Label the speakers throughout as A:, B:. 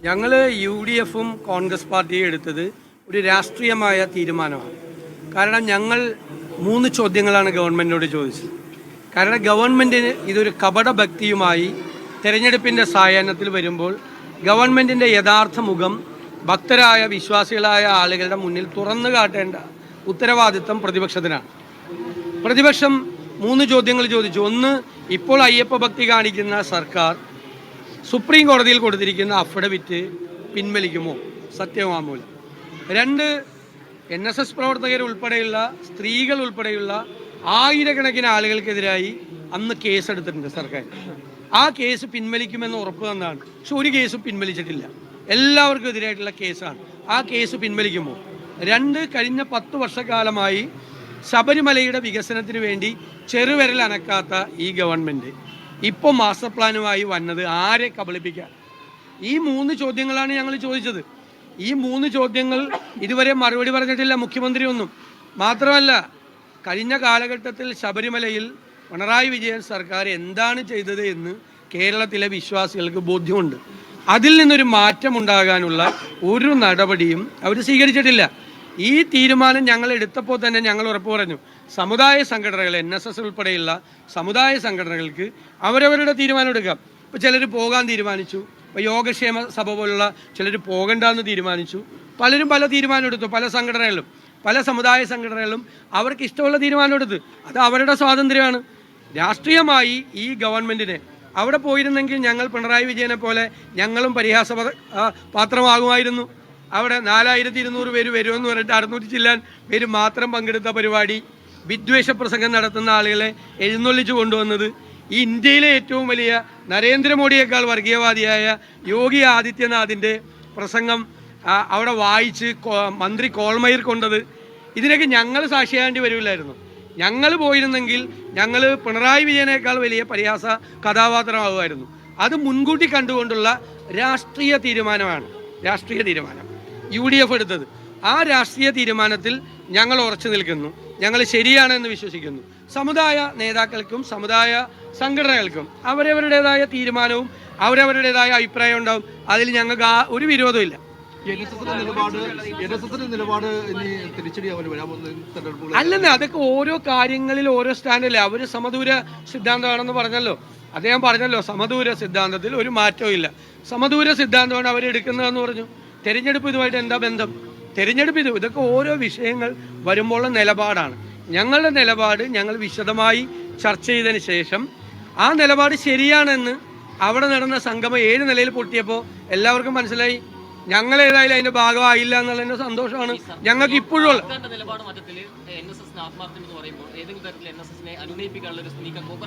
A: ഞങ്ങൾ UDFും കോൺഗ്രസ് പാർട്ടിയും എടുത്തത് ഒരു രാഷ്ട്രീയമായ തീരുമാനമാണ്. കാരണം ഞങ്ങൾ 3 ചോദ്യങ്ങളാണ് ഗവൺമെൻറ്റിനോട് ചോദിച്ചത്. കാരണം ഗവൺമെൻറ്റിന് ഇതൊരു കപടഭക്തിയുമായി തെരഞ്ഞെടുപ്പിൻ്റെ സായാഹ്നത്തിൽ വരുമ്പോൾ ഗവൺമെൻറ്റിൻ്റെ യഥാർത്ഥ മുഖം ഭക്തരായ വിശ്വാസികളായ ആളുകളുടെ മുന്നിൽ തുറന്നു കാട്ടേണ്ട ഉത്തരവാദിത്തം പ്രതിപക്ഷത്തിനാണ്. പ്രതിപക്ഷം 3 ചോദ്യങ്ങൾ ചോദിച്ചു. ഒന്ന്, ഇപ്പോൾ അയ്യപ്പ ഭക്തി കാണിക്കുന്ന സർക്കാർ സുപ്രീം കോടതിയിൽ കൊടുത്തിരിക്കുന്ന അഫിഡവിറ്റ് പിൻവലിക്കുമോ, സത്യവാങ്മൂലം. 2, NSS പ്രവർത്തകരുൾപ്പെടെയുള്ള സ്ത്രീകൾ ഉൾപ്പെടെയുള്ള ആയിരക്കണക്കിന് ആളുകൾക്കെതിരായി അന്ന് കേസെടുത്തിട്ടുണ്ട് സർക്കാർ. ആ കേസ് പിൻവലിക്കുമെന്ന് ഉറപ്പ് തന്നാണ്. പക്ഷെ ഒരു കേസും പിൻവലിച്ചിട്ടില്ല. എല്ലാവർക്കും എതിരായിട്ടുള്ള കേസാണ്. ആ കേസ് പിൻവലിക്കുമോ? 2, കഴിഞ്ഞ 10 വർഷക്കാലമായി ശബരിമലയുടെ വികസനത്തിന് വേണ്ടി ചെറുവിരൽ അനക്കാത്ത ഈ ഗവൺമെൻറ് ഇപ്പോൾ മാസ്റ്റർ പ്ലാനുമായി വന്നത് ആരെ കബളിപ്പിക്കാൻ? ഈ 3 ചോദ്യങ്ങളാണ് ഞങ്ങൾ ചോദിച്ചത്. ഈ 3 ചോദ്യങ്ങൾ ഇതുവരെ മറുപടി പറഞ്ഞിട്ടില്ല മുഖ്യമന്ത്രി ഒന്നും. മാത്രമല്ല, കഴിഞ്ഞ കാലഘട്ടത്തിൽ ശബരിമലയിൽ പിണറായി വിജയൻ സർക്കാർ എന്താണ് ചെയ്തത് എന്ന് കേരളത്തിലെ വിശ്വാസികൾക്ക് ബോധ്യമുണ്ട്. അതിൽ നിന്നൊരു മാറ്റം ഉണ്ടാകാനുള്ള ഒരു നടപടിയും അവർ സ്വീകരിച്ചിട്ടില്ല. ഈ തീരുമാനം ഞങ്ങൾ എടുത്തപ്പോൾ തന്നെ ഞങ്ങൾ ഉറപ്പ് പറഞ്ഞു, സമുദായ സംഘടനകൾ NSS ഉൾപ്പെടെയുള്ള സമുദായ സംഘടനകൾക്ക് അവരവരുടെ തീരുമാനം എടുക്കാം. ഇപ്പോൾ ചിലർ പോകാൻ തീരുമാനിച്ചു, ഇപ്പോൾ യോഗക്ഷേമ സഭ പോലുള്ള ചിലർ പോകണ്ടെന്ന് തീരുമാനിച്ചു. പലരും പല തീരുമാനം എടുത്തു. പല സംഘടനകളിലും പല സമുദായ സംഘടനകളിലും അവർക്ക് ഇഷ്ടമുള്ള തീരുമാനം എടുത്ത്. അത് അവരുടെ സ്വാതന്ത്ര്യമാണ്. രാഷ്ട്രീയമായി ഈ ഗവൺമെൻറ്റിനെ അവിടെ പോയിരുന്നെങ്കിൽ ഞങ്ങൾ പിണറായി വിജയനെ പോലെ ഞങ്ങളും പരിഹാസ പാത്രമാകുമായിരുന്നു. അവിടെ 4200 പേര് വരുമെന്ന് പറഞ്ഞിട്ട് 600 ചില്ലാൻ പേര് മാത്രം പങ്കെടുത്ത പരിപാടി, വിദ്വേഷ പ്രസംഗം നടത്തുന്ന ആളുകളെ എഴുന്നള്ളിച്ചു കൊണ്ടുവന്നത്, ഈ ഇന്ത്യയിലെ ഏറ്റവും വലിയ നരേന്ദ്രമോദിയേക്കാൾ വർഗീയവാദിയായ യോഗി ആദിത്യനാഥിൻ്റെ പ്രസംഗം അവിടെ വായിച്ച് മന്ത്രി കോൾമയിർ കൊണ്ടത്, ഇതിനൊക്കെ ഞങ്ങൾ സാക്ഷിയാകേണ്ടി വരില്ലായിരുന്നു. ഞങ്ങൾ പോയിരുന്നെങ്കിൽ ഞങ്ങൾ പിണറായി വിജയനേക്കാൾ വലിയ പരിഹാസ കഥാപാത്രമാകുമായിരുന്നു. അത് മുൻകൂട്ടി കണ്ടുകൊണ്ടുള്ള രാഷ്ട്രീയ തീരുമാനമാണ്. രാഷ്ട്രീയ തീരുമാനം UDF എടുത്തത്. ആ രാഷ്ട്രീയ തീരുമാനത്തിൽ ഞങ്ങൾ ഉറച്ചു നിൽക്കുന്നു. ഞങ്ങൾ ശരിയാണെന്ന് വിശ്വസിക്കുന്നു. സമുദായ നേതാക്കൾക്കും സമുദായ സംഘടനകൾക്കും അവരവരുടേതായ തീരുമാനവും അവരവരുടേതായ അഭിപ്രായം ഉണ്ടാവും. അതിൽ ഞങ്ങൾക്ക് ഒരു വിരോധവും ഇല്ല. അല്ലെന്ന് അതൊക്കെ ഓരോ കാര്യങ്ങളിൽ ഓരോ സ്റ്റാൻഡല്ലേ. അവർ സമദൂര സിദ്ധാന്തമാണെന്ന് പറഞ്ഞല്ലോ. അദ്ദേഹം പറഞ്ഞല്ലോ, സമദൂര സിദ്ധാന്തത്തിൽ ഒരു മാറ്റവും ഇല്ല. സമദൂര സിദ്ധാന്തമാണ് അവരെടുക്കുന്നതെന്ന് പറഞ്ഞു. തെരഞ്ഞെടുപ്പ് ഇതുമായിട്ട് എന്താ ബന്ധം? തെരഞ്ഞെടുപ്പ് ഇതൊക്കെ ഓരോ വിഷയങ്ങൾ വരുമ്പോഴുള്ള നിലപാടാണ്. ഞങ്ങളുടെ നിലപാട് ഞങ്ങൾ വിശദമായി ചർച്ച ചെയ്തതിന് ശേഷം ആ നിലപാട് ശരിയാണെന്ന് അവിടെ നടന്ന സംഗമം 7 നിലയിൽ പൊട്ടിയപ്പോൾ എല്ലാവർക്കും മനസ്സിലായി. ഞങ്ങൾ ഏതായാലും അതിന്റെ ഭാഗമായില്ല എന്നുള്ളതിന്റെ സന്തോഷമാണ് ഞങ്ങൾക്ക് ഇപ്പോഴും.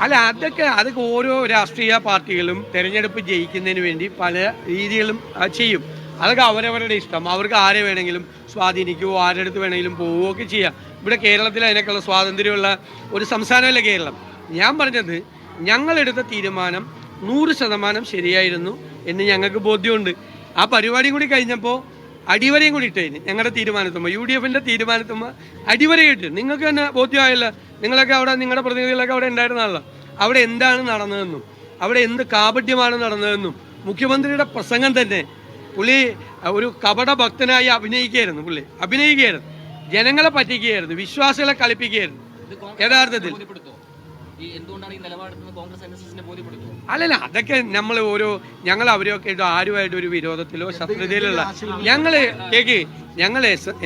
A: അല്ല, അതൊക്കെ ഓരോ രാഷ്ട്രീയ പാർട്ടികളും തെരഞ്ഞെടുപ്പ് ജയിക്കുന്നതിന് വേണ്ടി പല രീതികളും ചെയ്യും. അതൊക്കെ അവരവരുടെ ഇഷ്ടം. അവർക്ക് ആരെ വേണമെങ്കിലും സ്വാധീനിക്കുകയോ ആരുടെ അടുത്ത് വേണമെങ്കിലും പോവുകയോ ഒക്കെ ചെയ്യാം. ഇവിടെ കേരളത്തിൽ അതിനൊക്കെയുള്ള സ്വാതന്ത്ര്യമുള്ള ഒരു സംസ്ഥാനമല്ല കേരളം. ഞാൻ പറഞ്ഞത് ഞങ്ങളെടുത്ത തീരുമാനം 100% ശരിയായിരുന്നു എന്ന് ഞങ്ങൾക്ക് ബോധ്യമുണ്ട്. ആ പരിപാടിയും കൂടി കഴിഞ്ഞപ്പോൾ അടിവരയും കൂടി ഇട്ടതിന് ഞങ്ങളുടെ തീരുമാനത്തുമ്പോൾ UDFിൻ്റെ തീരുമാനത്തുമ്പോൾ അടിവരയും ഇട്ട് നിങ്ങൾക്ക് തന്നെ ബോധ്യമായല്ലോ. നിങ്ങളൊക്കെ അവിടെ, നിങ്ങളുടെ പ്രതിനിധികളൊക്കെ അവിടെ ഉണ്ടായിരുന്നല്ലോ. അവിടെ എന്താണ് നടന്നതെന്നും അവിടെ എന്ത് കാപട്യമാണ് നടന്നതെന്നും മുഖ്യമന്ത്രിയുടെ പ്രസംഗം തന്നെ പുള്ളി ഒരു കപട ഭക്തനായി അഭിനയിക്കുകയായിരുന്നു. ജനങ്ങളെ പറ്റിക്കുകയായിരുന്നു, വിശ്വാസികളെ കളിപ്പിക്കുകയായിരുന്നു. യഥാർത്ഥത്തിൽ അല്ലല്ല, അതൊക്കെ ഞങ്ങൾ അവരൊക്കെ ആരുമായിട്ട് ഒരു വിരോധത്തിലോ ശത്രുതയിലുള്ള ഞങ്ങൾ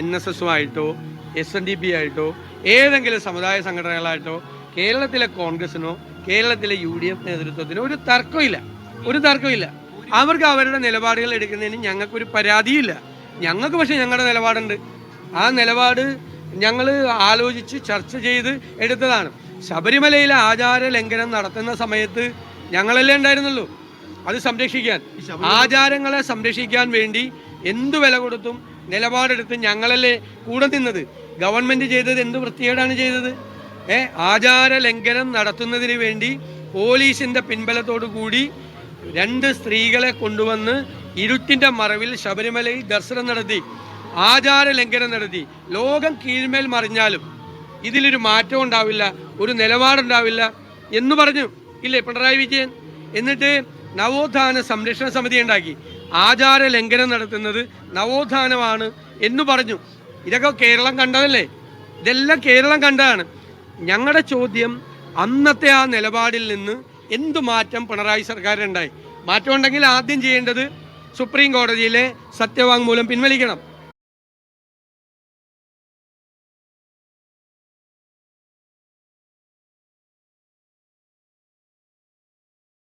A: NSSുമായിട്ടോ SNDP ആയിട്ടോ ഏതെങ്കിലും സമുദായ സംഘടനകളായിട്ടോ കേരളത്തിലെ കോൺഗ്രസിനോ കേരളത്തിലെ UDF നേതൃത്വത്തിനോ ഒരു തർക്കമില്ല. അവർക്ക് അവരുടെ നിലപാടുകൾ എടുക്കുന്നതിന് ഞങ്ങൾക്കൊരു പരാതിയില്ല. ഞങ്ങൾക്ക് പക്ഷേ ഞങ്ങളുടെ നിലപാടുണ്ട്. ആ നിലപാട് ഞങ്ങൾ ആലോചിച്ച് ചർച്ച ചെയ്ത് എടുത്തതാണ്. ശബരിമലയിലെ ആചാര ലംഘനം നടത്തുന്ന സമയത്ത് ഞങ്ങളല്ലേ ഉണ്ടായിരുന്നുള്ളൂ അത് സംരക്ഷിക്കാൻ. ആചാരങ്ങളെ സംരക്ഷിക്കാൻ വേണ്ടി എന്തു വില കൊടുത്തും നിലപാടെടുത്ത് ഞങ്ങളല്ലേ കൂടെ നിന്നത്. ഗവൺമെൻറ് ചെയ്തത് എന്ത് വൃത്തികേടാണ് ചെയ്തത്? ആചാര ലംഘനം നടത്തുന്നതിന് വേണ്ടി പോലീസിൻ്റെ പിൻബലത്തോടു കൂടി 2 സ്ത്രീകളെ കൊണ്ടുവന്ന് ഇരുട്ടിൻ്റെ മറവിൽ ശബരിമലയിൽ ദർശനം നടത്തി, ആചാര ലംഘനം നടത്തി. ലോകം കീഴ്മേൽ മറിഞ്ഞാലും ഇതിലൊരു മാറ്റം ഉണ്ടാവില്ല, ഒരു നിലപാടുണ്ടാവില്ല എന്ന് പറഞ്ഞു ഇല്ലേ പിണറായി വിജയൻ? എന്നിട്ട് നവോത്ഥാന സംരക്ഷണ സമിതി ഉണ്ടാക്കി. ആചാര ലംഘനം നടത്തുന്നത് നവോത്ഥാനമാണ് എന്ന് പറഞ്ഞു. ഇതൊക്കെ കേരളം കണ്ടതല്ലേ? ഇതെല്ലാം കേരളം കണ്ടതാണ്. ഞങ്ങളുടെ ചോദ്യം, അന്നത്തെ ആ നിലപാടിൽ നിന്ന് എന്ത് മാറ്റം പിണറായി സർക്കാരിനുണ്ടായി? മാറ്റം ഉണ്ടെങ്കിൽ ആദ്യം ചെയ്യേണ്ടത് സുപ്രീം കോടതിയിലെ സത്യവാങ്മൂലം പിൻവലിക്കണം.